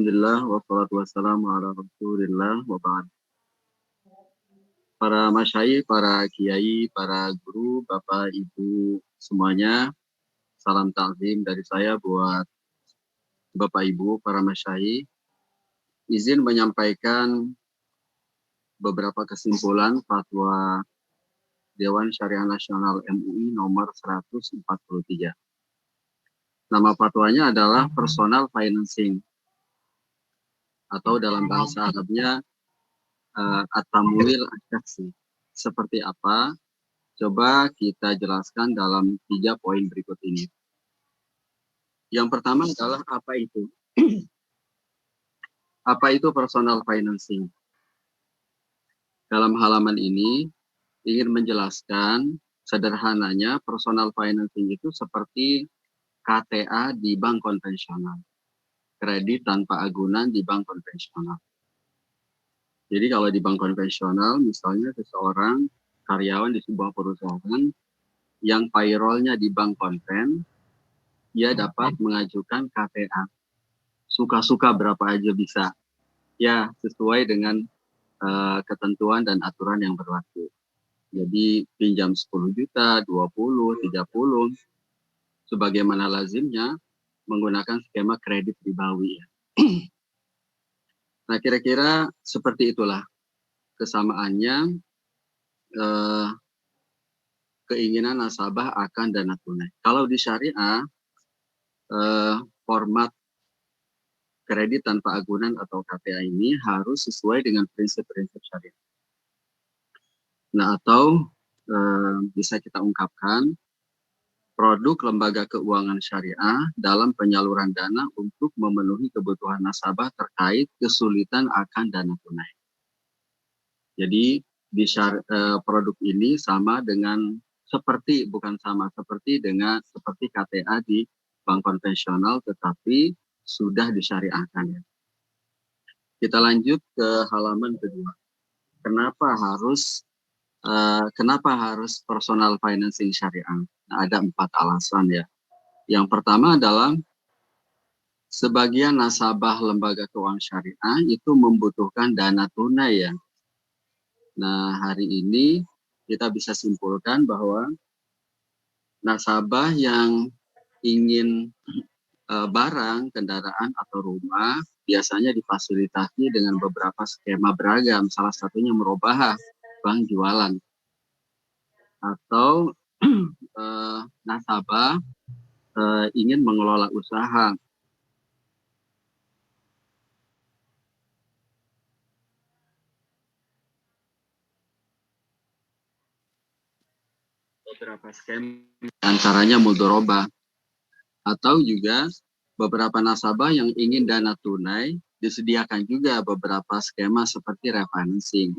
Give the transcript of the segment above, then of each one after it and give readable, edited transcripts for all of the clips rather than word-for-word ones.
Alhamdulillah wassalatu wassalamu ala Rasulillah wa ba'd. Para masyayikh, para kiai, para guru, Bapak Ibu semuanya, salam takzim dari saya buat Bapak Ibu para masyayikh. Izin menyampaikan beberapa kesimpulan fatwa Dewan Syariah Nasional MUI nomor 143. Nama fatwanya adalah personal financing atau dalam bahasa Arabnya at-tamwil asy-syakhsi. Seperti apa? Coba kita jelaskan dalam 3 poin berikut ini. Yang pertama adalah apa itu? Apa itu personal financing? Dalam halaman ini ingin menjelaskan sederhananya personal financing itu seperti KTA di bank konvensional. Kredit tanpa agunan di bank konvensional. Jadi kalau di bank konvensional, misalnya seseorang karyawan di sebuah perusahaan yang payroll-nya di bank konven, dia dapat mengajukan KTA. Suka-suka berapa aja bisa. Ya, sesuai dengan ketentuan dan aturan yang berlaku. Jadi pinjam 10 juta, 20, 30, sebagaimana lazimnya menggunakan skema kredit ribawi. Nah, kira-kira seperti itulah kesamaannya keinginan nasabah akan dana tunai. Kalau di syariah, format kredit tanpa agunan atau KTA ini harus sesuai dengan prinsip-prinsip syariah. Nah, atau bisa kita ungkapkan produk lembaga keuangan syariah dalam penyaluran dana untuk memenuhi kebutuhan nasabah terkait kesulitan akan dana tunai. Jadi di produk ini sama dengan seperti KTA di bank konvensional, tetapi sudah disyariahkan. Ya. Kita lanjut ke halaman kedua. Kenapa harus personal financing syariah? Nah, ada 4 alasan ya. Yang pertama adalah sebagian nasabah lembaga keuangan syariah itu membutuhkan dana tunai ya. Nah, hari ini kita bisa simpulkan bahwa nasabah yang ingin barang, kendaraan, atau rumah biasanya difasilitasi dengan beberapa skema beragam. Salah satunya merubah bank jualan. Atau nasabah ingin mengelola usaha. Beberapa skema, antaranya mudharabah. Atau juga beberapa nasabah yang ingin dana tunai, disediakan juga beberapa skema seperti refinancing.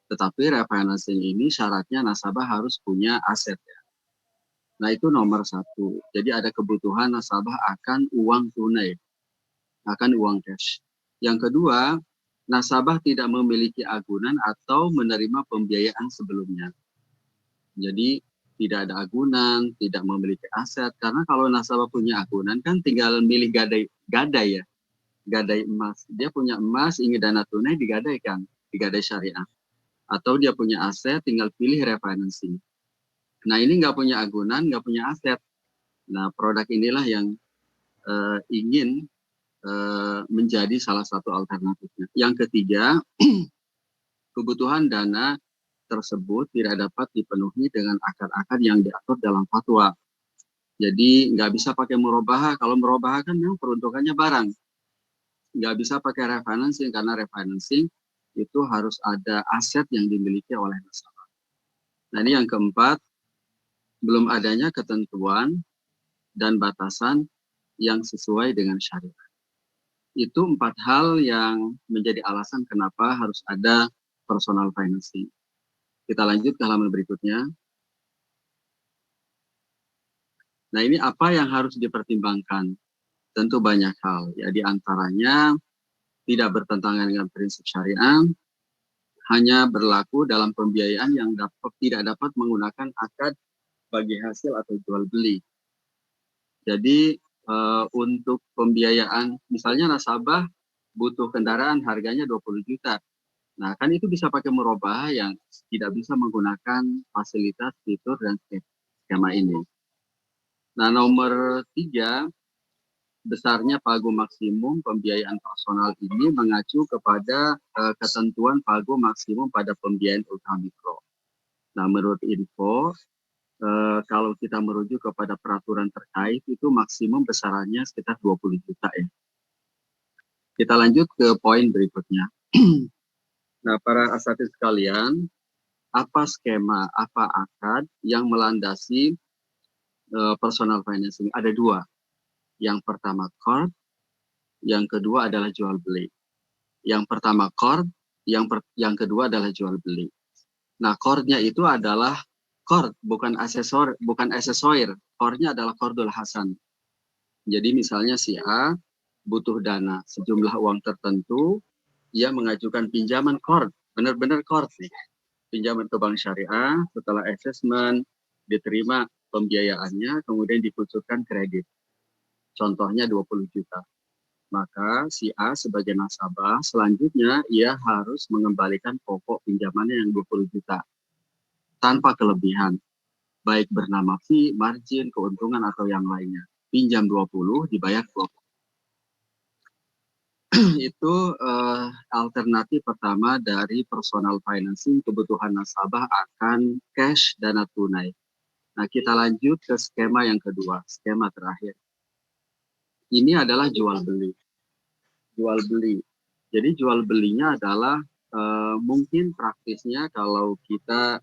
Tetapi refinancing ini syaratnya nasabah harus punya aset. Ya. Nah, itu nomor 1. Jadi ada kebutuhan nasabah akan uang tunai, akan uang cash. Yang kedua, nasabah tidak memiliki agunan atau menerima pembiayaan sebelumnya. Jadi tidak ada agunan, tidak memiliki aset. Karena kalau nasabah punya agunan kan tinggal milih gadai ya. Gadai emas. Dia punya emas, ingin dana tunai digadaikan, digadai syariah. Atau dia punya aset, tinggal pilih refinancing. Nah, ini nggak punya agunan, nggak punya aset. Nah, produk inilah yang ingin menjadi salah satu alternatifnya. Yang ketiga, kebutuhan dana tersebut tidak dapat dipenuhi dengan akad-akad yang diatur dalam fatwa. Jadi nggak bisa pakai murabahah. Kalau murabahah kan memang peruntukannya barang. Nggak bisa pakai refinancing karena refinancing itu harus ada aset yang dimiliki oleh nasabah. Nah, ini yang keempat, belum adanya ketentuan dan batasan yang sesuai dengan syariat. Itu 4 hal yang menjadi alasan kenapa harus ada personal financing. Kita lanjut ke halaman berikutnya. Nah, ini apa yang harus dipertimbangkan? Tentu banyak hal. Ya, di antaranya tidak bertentangan dengan prinsip syariah, hanya berlaku dalam pembiayaan yang tidak dapat menggunakan akad bagi hasil atau jual beli. Jadi untuk pembiayaan, misalnya nasabah butuh kendaraan harganya 20 juta. Nah, kan itu bisa pakai murabahah yang tidak bisa menggunakan fasilitas, fitur, dan skema ini. Nah, nomor 3, besarnya pagu maksimum pembiayaan personal ini mengacu kepada ketentuan pagu maksimum pada pembiayaan ultramikro. Nah, menurut info, kalau kita merujuk kepada peraturan terkait itu maksimum besarannya sekitar 20 juta ya. Kita lanjut ke poin berikutnya. Nah, para asatidz sekalian, apa skema, apa akad yang melandasi personal financing? Ada 2. Yang pertama core, yang kedua adalah jual beli. Yang pertama core, yang kedua adalah jual beli. Nah, core-nya itu adalah core, bukan aksesoris. Core-nya adalah qardul hasan. Jadi misalnya si A butuh dana sejumlah uang tertentu, ia mengajukan pinjaman core, benar-benar core nih. Pinjaman ke bank syariah, setelah assessment, diterima pembiayaannya, kemudian dikucurkan kredit. Contohnya 20 juta. Maka si A sebagai nasabah selanjutnya ia harus mengembalikan pokok pinjamannya yang 20 juta tanpa kelebihan, baik bernama fee, margin, keuntungan atau yang lainnya. Pinjam 20, dibayar 20. Itu alternatif pertama dari personal financing, kebutuhan nasabah akan cash dana tunai. Nah, kita lanjut ke skema yang kedua, skema terakhir. Ini adalah jual beli. Jual beli. Jadi jual belinya adalah mungkin praktisnya kalau kita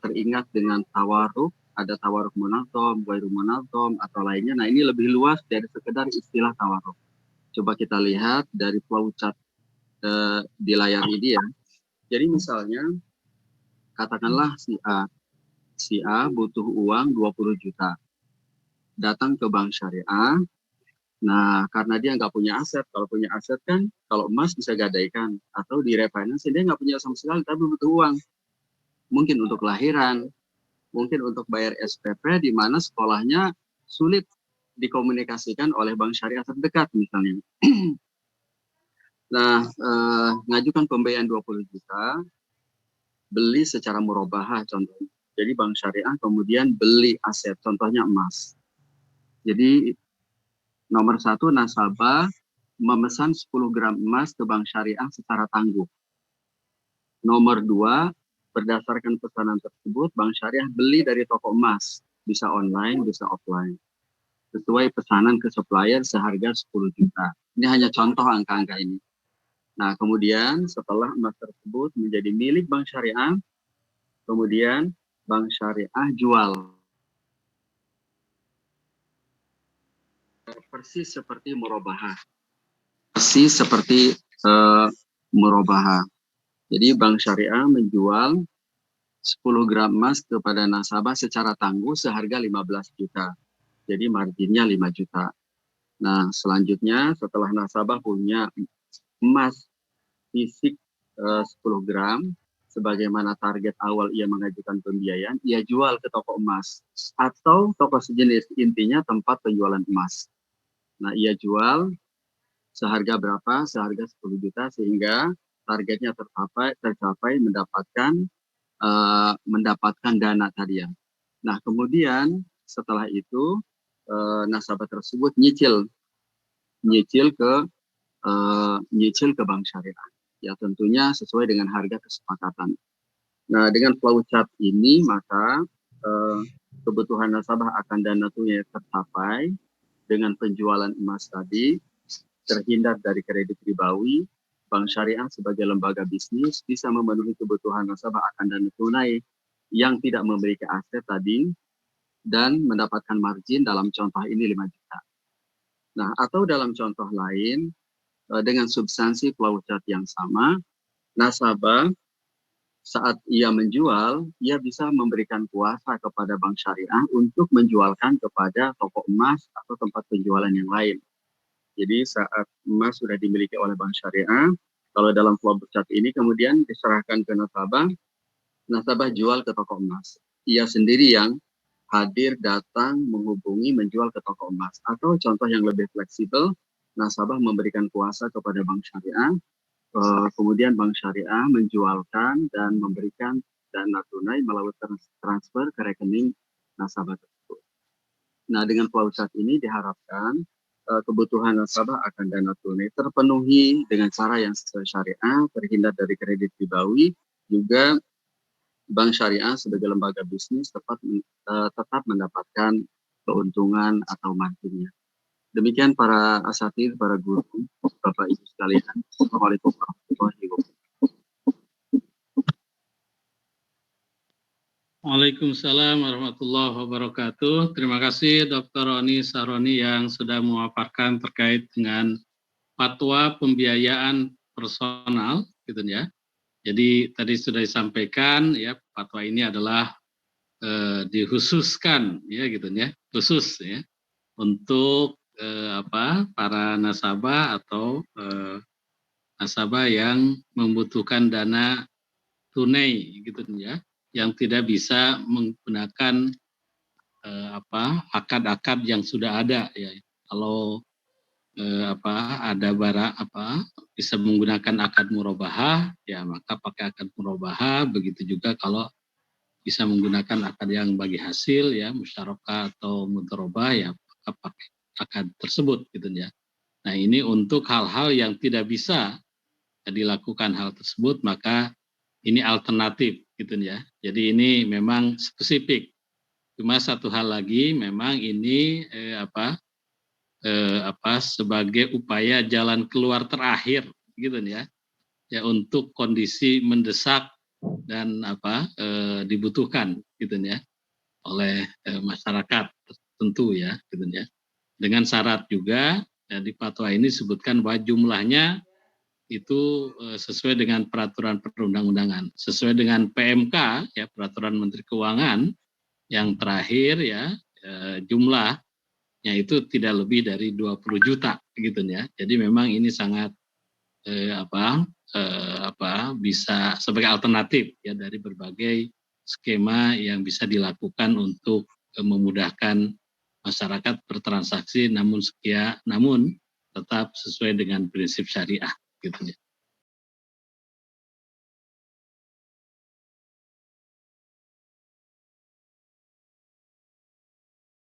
teringat dengan tawaruk, ada tawaruk monatom, ghairu monatom, atau lainnya. Nah, ini lebih luas dari sekedar istilah tawaruk. Coba kita lihat dari flowchart di layar ini ya. Jadi misalnya, katakanlah si A butuh uang 20 juta. Datang ke bank syariah. Nah, karena dia nggak punya aset. Kalau punya aset kan, kalau emas bisa gadaikan. Atau di refinance, dia nggak punya sama sekali, tapi butuh uang. Mungkin untuk lahiran, mungkin untuk bayar SPP, di mana sekolahnya sulit dikomunikasikan oleh bank syariah terdekat misalnya. Nah, ngajukan pembiayaan 20 juta, beli secara murabahah contohnya. Jadi bank syariah kemudian beli aset, contohnya emas. Jadi nomor 1, nasabah memesan 10 gram emas ke bank syariah secara tangguh. Nomor 2, berdasarkan pesanan tersebut, bank syariah beli dari toko emas, bisa online, bisa offline, sesuai pesanan ke supplier seharga 10 juta. Ini hanya contoh angka-angka ini. Nah, kemudian setelah emas tersebut menjadi milik bank syariah, kemudian bank syariah jual. Persis seperti murabahah. Persis seperti murabahah. Jadi bank syariah menjual 10 gram emas kepada nasabah secara tangguh seharga 15 juta. Jadi marginnya 5 juta. Nah, selanjutnya setelah nasabah punya emas fisik 10 gram, sebagaimana target awal ia mengajukan pembiayaan, ia jual ke toko emas atau toko sejenis, intinya tempat penjualan emas. Nah, ia jual seharga berapa? Seharga 10 juta, sehingga targetnya tercapai mendapatkan dana tadi ya. Nah, kemudian setelah itu nasabah tersebut nyicil ke bank syariah. Ya, tentunya sesuai dengan harga kesepakatan. Nah, dengan flowchart ini maka kebutuhan nasabah akan dana tunai tercapai dengan penjualan emas tadi, terhindar dari kredit ribawi. Bank syariah sebagai lembaga bisnis bisa memenuhi kebutuhan nasabah akan dana tunai yang tidak memiliki aset tadi dan mendapatkan margin dalam contoh ini 5 juta. Nah, atau dalam contoh lain dengan substansi flowchart yang sama, nasabah saat ia menjual, ia bisa memberikan kuasa kepada bank syariah untuk menjualkan kepada toko emas atau tempat penjualan yang lain. Jadi saat emas sudah dimiliki oleh bank syariah, kalau dalam flowchart ini kemudian diserahkan ke nasabah jual ke toko emas. Ia sendiri yang hadir, datang, menghubungi, menjual ke toko emas. Atau contoh yang lebih fleksibel, nasabah memberikan kuasa kepada bank syariah, kemudian bank syariah menjualkan dan memberikan dana tunai melalui transfer ke rekening nasabah tersebut. Nah, dengan klausul ini diharapkan kebutuhan nasabah akan dana tunai terpenuhi dengan cara yang sesuai syariah, terhindar dari kredit ribawi, juga bank syariah sebagai lembaga bisnis tetap mendapatkan keuntungan atau marginnya. Demikian para asatidz, para guru, Bapak Ibu sekalian. Assalamualaikum warahmatullahi wabarakatuh. Waalaikumsalam warahmatullahi wabarakatuh. Terima kasih Dr. Roni Saroni yang sudah memaparkan terkait dengan fatwa pembiayaan personal, gitu ya. Jadi tadi sudah disampaikan ya, fatwa ini adalah dikhususkan ya gitu ya, khusus ya untuk para nasabah atau nasabah yang membutuhkan dana tunai gitu ya, yang tidak bisa menggunakan akad-akad yang sudah ada ya. Kalau ada barang bisa menggunakan akad murabahah ya, maka pakai akad murabahah. Begitu juga kalau bisa menggunakan akad yang bagi hasil ya, musyarakah atau mudharabah ya, maka pakai akad tersebut gitu ya. Nah, ini untuk hal-hal yang tidak bisa dilakukan hal tersebut, maka ini alternatif gitu ya. Jadi ini memang spesifik. Cuma satu hal lagi, memang ini sebagai upaya jalan keluar terakhir gitu ya. Ya, untuk kondisi mendesak dan dibutuhkan gitu ya oleh masyarakat tentu ya gitu ya. Dengan syarat juga di fatwa ini disebutkan bahwa jumlahnya itu sesuai dengan peraturan perundang-undangan, sesuai dengan PMK ya, peraturan Menteri Keuangan yang terakhir ya, jumlahnya itu tidak lebih dari 20 juta gitu ya. Jadi memang ini sangat bisa sebagai alternatif ya dari berbagai skema yang bisa dilakukan untuk memudahkan masyarakat bertransaksi namun tetap sesuai dengan prinsip syariah gitu ya.